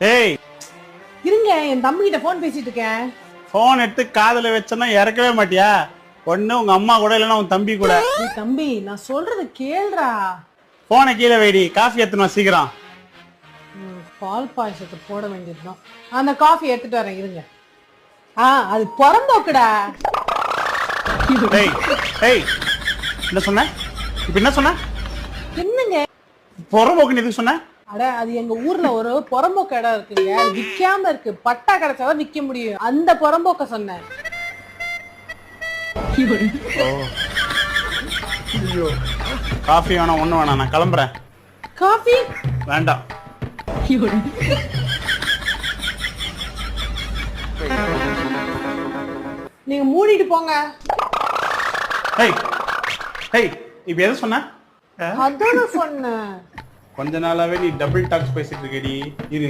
ஏய் இருங்க, என் தம்பி கிட்ட போன் பேசிட்டு இருக்கேன். போன் எடுத்து காதுல வச்சனா இறக்கவே மாட்டியா? ஒண்ணு உங்க அம்மா கூட இல்லனா உன் தம்பி கூட. டேய் தம்பி, நான் சொல்றது கேளுடா. போனை கீழே வைடி, காஃபி எடுத்துன்னு வா சீக்கிரம். பால் பாயசத்தை போட வேண்டியதுதான். அந்த காஃபி எடுத்துட்டு வரேன், இருங்க. அது பிறந்தோக்குடா. ஏய் ஏய் என்ன சொன்ன? இப்ப என்ன சொன்ன? என்னங்க பொறம்போக்குன்னு எதுக்கு சொன்ன? அட, அது எங்க ஊர்ல ஒரு புறம்போக்கு இடம் இருக்குங்க, அது விக்காம இருக்கு. பட்டா கிடைச்சாதான் விக்க முடியும். அந்த புறம்போக்க சொன்னேன். ஐயோ, காஃபி வேணாம், ஒண்ணு வேணாம், நான் கிளம்புறேன். காஃபி வேண்டாம். நீங்க மூடிட்டு போங்க. ஏய் ஏய் இப்ப எது சொன்ன? அதான் சொன்னேன். கொஞ்ச நாளாவே நீ டபுள் டாக்ஸ் பேசிட்டு இருக்கடி. இது